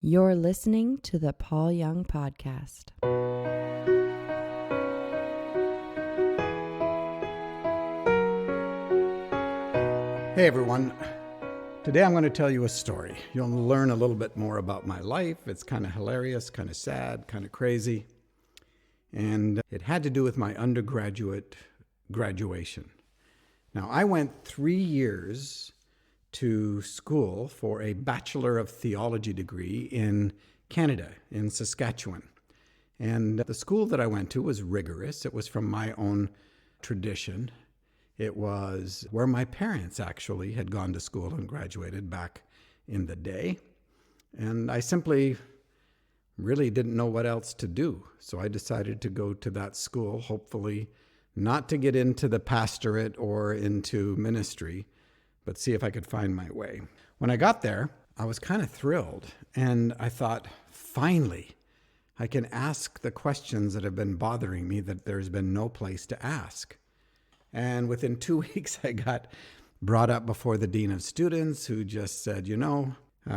You're listening to the Paul Young Podcast. Hey everyone, today I'm going to tell you a story. You'll learn a little bit more about my life. It's kind of hilarious, kind of sad, kind of crazy. And it had to do with my undergraduate graduation. Now, I went 3 years to school for a Bachelor of Theology degree in Canada, in Saskatchewan. And the school that I went to was rigorous. It was from my own tradition. It was where my parents actually had gone to school and graduated back in the day. And I simply really didn't know what else to do. So I decided to go to that school, hopefully not to get into the pastorate or into ministry, but see if I could find my way. When I got there, I was kind of thrilled. And I thought, finally, I can ask the questions that have been bothering me that there's been no place to ask. And within 2 weeks, I got brought up before the Dean of Students, who just said,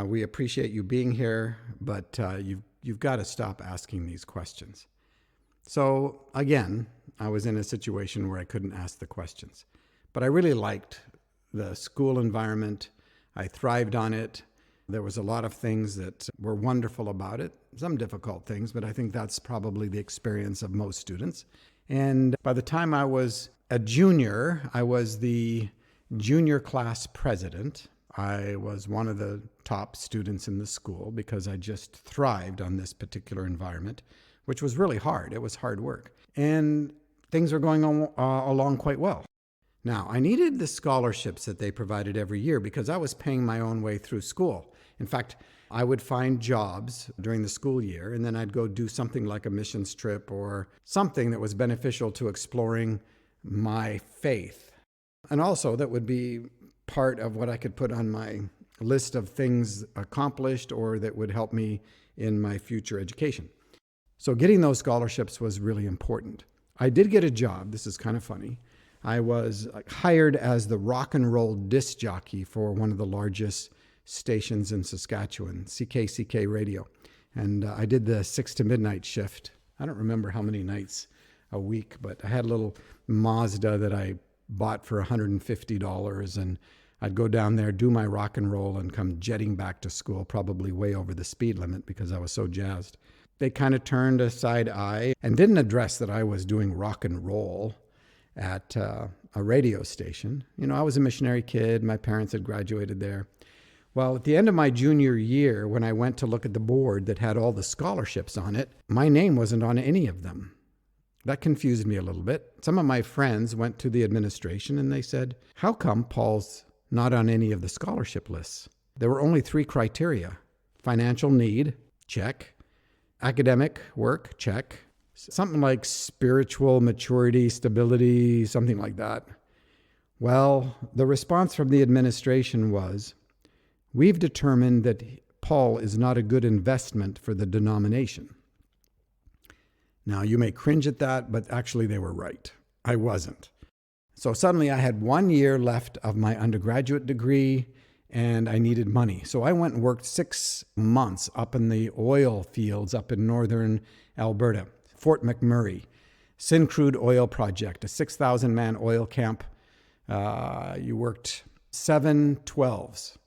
we appreciate you being here, but you've got to stop asking these questions. So again, I was in a situation where I couldn't ask the questions. But I really liked the school environment. I thrived on it. There was a lot of things that were wonderful about it, some difficult things, but I think that's probably the experience of most students. And by the time I was a junior, I was the junior class president. I was one of the top students in the school because I just thrived on this particular environment, which was really hard. It was hard work. And things were going on along quite well. Now, I needed the scholarships that they provided every year because I was paying my own way through school. In fact, I would find jobs during the school year, and then I'd go do something like a missions trip or something that was beneficial to exploring my faith. And also that would be part of what I could put on my list of things accomplished or that would help me in my future education. So getting those scholarships was really important. I did get a job. This is kind of funny. I was hired as the rock and roll disc jockey for one of the largest stations in Saskatchewan, CKCK Radio. And I did the 6 to midnight shift. I don't remember how many nights a week, but I had a little Mazda that I bought for $150, and I'd go down there, do my rock and roll, and come jetting back to school, probably way over the speed limit because I was so jazzed. They kind of turned a side eye and didn't address that I was doing rock and roll at a radio station. I was a missionary kid. My parents had graduated there. Well, at the end of my junior year, when I went to look at the board that had all the scholarships on it, my name wasn't on any of them. That confused me a little bit. Some of my friends went to the administration and they said, how come Paul's not on any of the scholarship lists? There were only 3 criteria: financial need, check; academic work, check; something like spiritual maturity, stability, something like that. Well, the response from the administration was, we've determined that Paul is not a good investment for the denomination. Now, you may cringe at that, but actually they were right. I wasn't. So suddenly I had 1 year left of my undergraduate degree and I needed money. So I went and worked 6 months up in the oil fields up in northern Alberta, Fort McMurray, Syncrude Oil Project, a 6,000-man oil camp. You worked 7 12s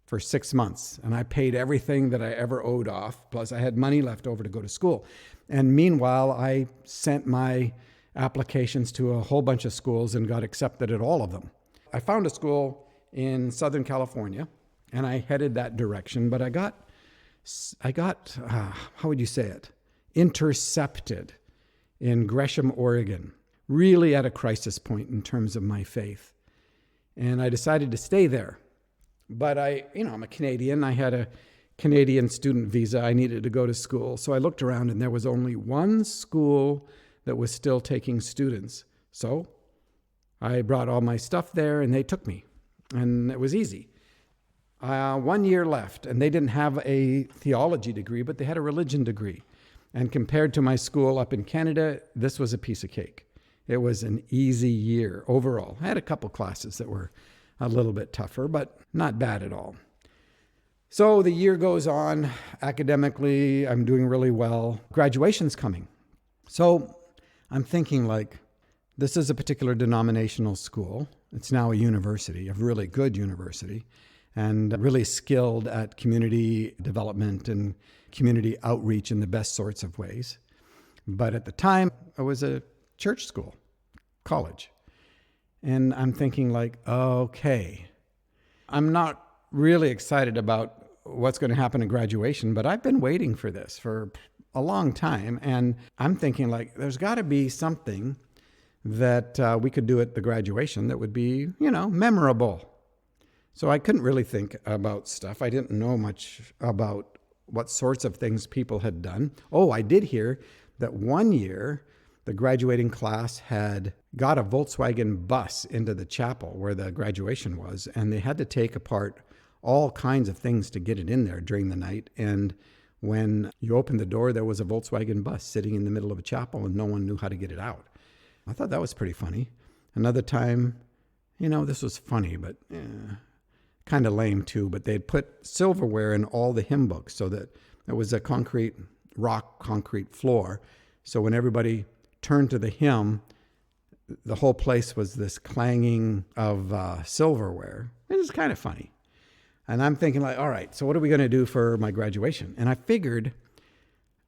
for 6 months, and I paid everything that I ever owed off, plus I had money left over to go to school. And meanwhile, I sent my applications to a whole bunch of schools and got accepted at all of them. I found a school in Southern California, and I headed that direction, but I got how would you say it? Intercepted in Gresham, Oregon, really at a crisis point in terms of my faith. And I decided to stay there. But I'm a Canadian. I had a Canadian student visa. I needed to go to school. So I looked around and there was only one school that was still taking students. So I brought all my stuff there and they took me. And it was easy. 1 year left, and they didn't have a theology degree, but they had a religion degree. And compared to my school up in Canada, this was a piece of cake. It was an easy year overall. I had a couple classes that were a little bit tougher, but not bad at all. So the year goes on. Academically, I'm doing really well. Graduation's coming. So I'm thinking like, this is a particular denominational school. It's now a university, a really good university, and really skilled at community development and community outreach in the best sorts of ways. But at the time, it was a church school, college. And I'm thinking like, okay, I'm not really excited about what's going to happen at graduation, but I've been waiting for this for a long time. And I'm thinking like, there's got to be something that we could do at the graduation that would be, memorable. So I couldn't really think about stuff. I didn't know much about what sorts of things people had done. Oh, I did hear that one year the graduating class had got a Volkswagen bus into the chapel where the graduation was, and they had to take apart all kinds of things to get it in there during the night. And when you opened the door, there was a Volkswagen bus sitting in the middle of a chapel, and no one knew how to get it out. I thought that was pretty funny. Another time, this was funny, but kind of lame too, but they'd put silverware in all the hymn books so that it was a concrete floor. So when everybody turned to the hymn, the whole place was this clanging of silverware. It was kind of funny. And I'm thinking like, all right, so what are we going to do for my graduation? And I figured,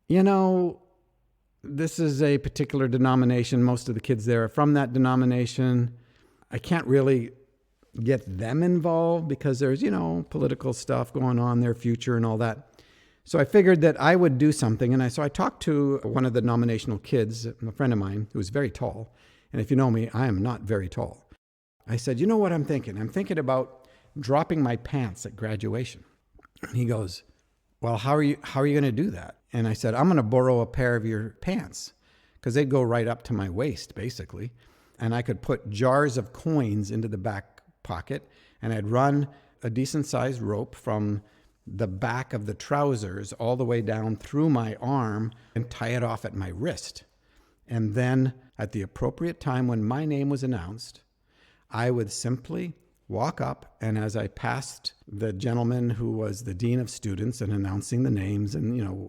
this is a particular denomination. Most of the kids there are from that denomination. I can't really get them involved because there's, political stuff going on, their future and all that. So I figured that I would do something. And so I talked to one of the denominational kids, a friend of mine who was very tall. And if you know me, I am not very tall. I said, you know what I'm thinking? I'm thinking about dropping my pants at graduation. And he goes, well, how are you going to do that? And I said, I'm going to borrow a pair of your pants because they'd go right up to my waist, basically. And I could put jars of coins into the back pocket, and I'd run a decent sized rope from the back of the trousers all the way down through my arm and tie it off at my wrist. And then at the appropriate time when my name was announced, I would simply walk up, and as I passed the gentleman who was the dean of students and announcing the names and,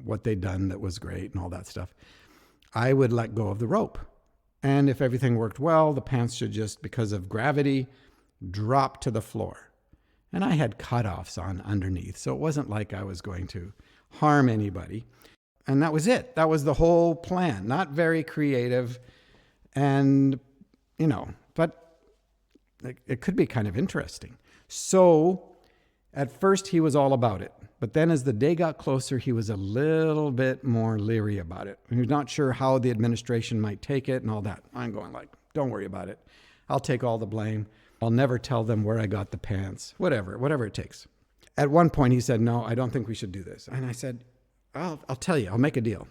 what they'd done that was great and all that stuff, I would let go of the rope. And if everything worked well, the pants should just, because of gravity, drop to the floor. And I had cutoffs on underneath, so it wasn't like I was going to harm anybody. And that was it. That was the whole plan. Not very creative. And, but it could be kind of interesting. So at first he was all about it. But then as the day got closer, he was a little bit more leery about it. He was not sure how the administration might take it and all that. I'm going like, don't worry about it. I'll take all the blame. I'll never tell them where I got the pants, whatever it takes. At one point he said, no, I don't think we should do this. And I said, I'll tell you, I'll make a deal.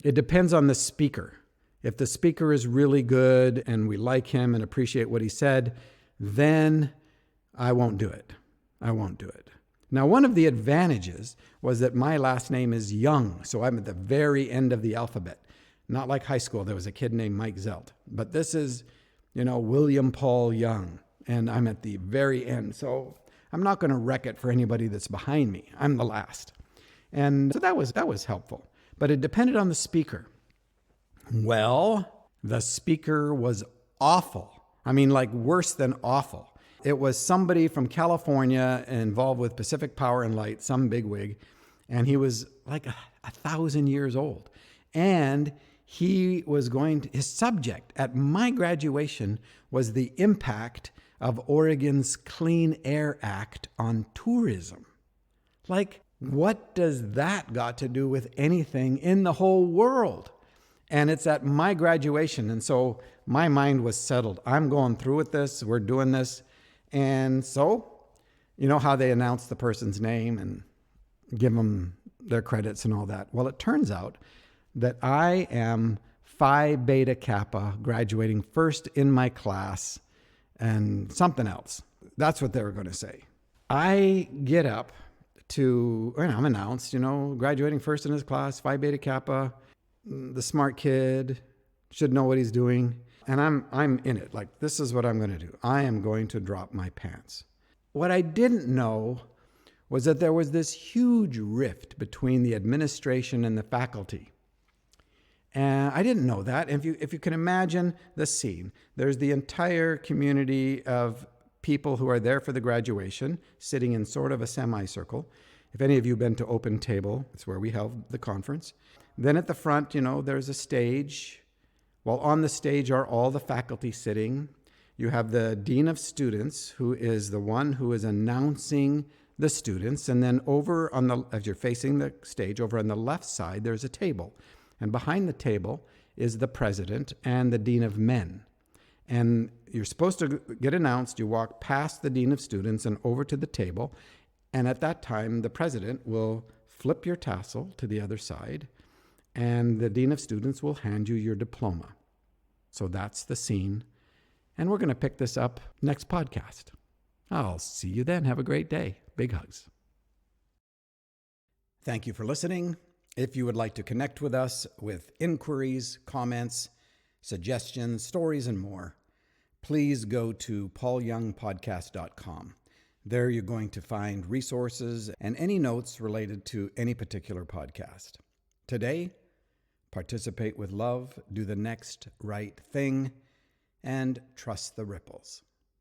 It depends on the speaker. If the speaker is really good and we like him and appreciate what he said, then I won't do it. Now, one of the advantages was that my last name is Young, so I'm at the very end of the alphabet. Not like high school, there was a kid named Mike Zelt. But this is, William Paul Young, and I'm at the very end. So I'm not going to wreck it for anybody that's behind me. I'm the last. And so that was helpful. But it depended on the speaker. Well, the speaker was awful. I mean, like worse than awful. It was somebody from California involved with Pacific Power and Light, some bigwig, and he was like 1,000 years old. And he was his subject at my graduation was the impact of Oregon's Clean Air Act on tourism. Like, what does that got to do with anything in the whole world? And it's at my graduation. And so my mind was settled. I'm going through with this. We're doing this. And so, you know how they announce the person's name and give them their credits and all that. Well, it turns out that I am Phi Beta Kappa, graduating first in my class and something else. That's what they were going to say. I get up I'm announced, graduating first in his class, Phi Beta Kappa, the smart kid, should know what he's doing. And I'm in it. Like, this is what I'm going to do. I am going to drop my pants. What I didn't know was that there was this huge rift between the administration and the faculty. And I didn't know that. If you can imagine the scene, there's the entire community of people who are there for the graduation, sitting in sort of a semicircle. If any of you have been to Open Table, it's where we held the conference. Then at the front, there's a stage. While on the stage are all the faculty sitting. You have the dean of students, who is the one who is announcing the students. And then as you're facing the stage, over on the left side, there's a table. And behind the table is the president and the dean of men. And you're supposed to get announced. You walk past the dean of students and over to the table. And at that time, the president will flip your tassel to the other side, and the dean of students will hand you your diploma. So that's the scene. And we're going to pick this up next podcast. I'll see you then. Have a great day. Big hugs. Thank you for listening. If you would like to connect with us with inquiries, comments, suggestions, stories, and more, please go to paulyoungpodcast.com. There you're going to find resources and any notes related to any particular podcast. Today, participate with love, do the next right thing, and trust the ripples.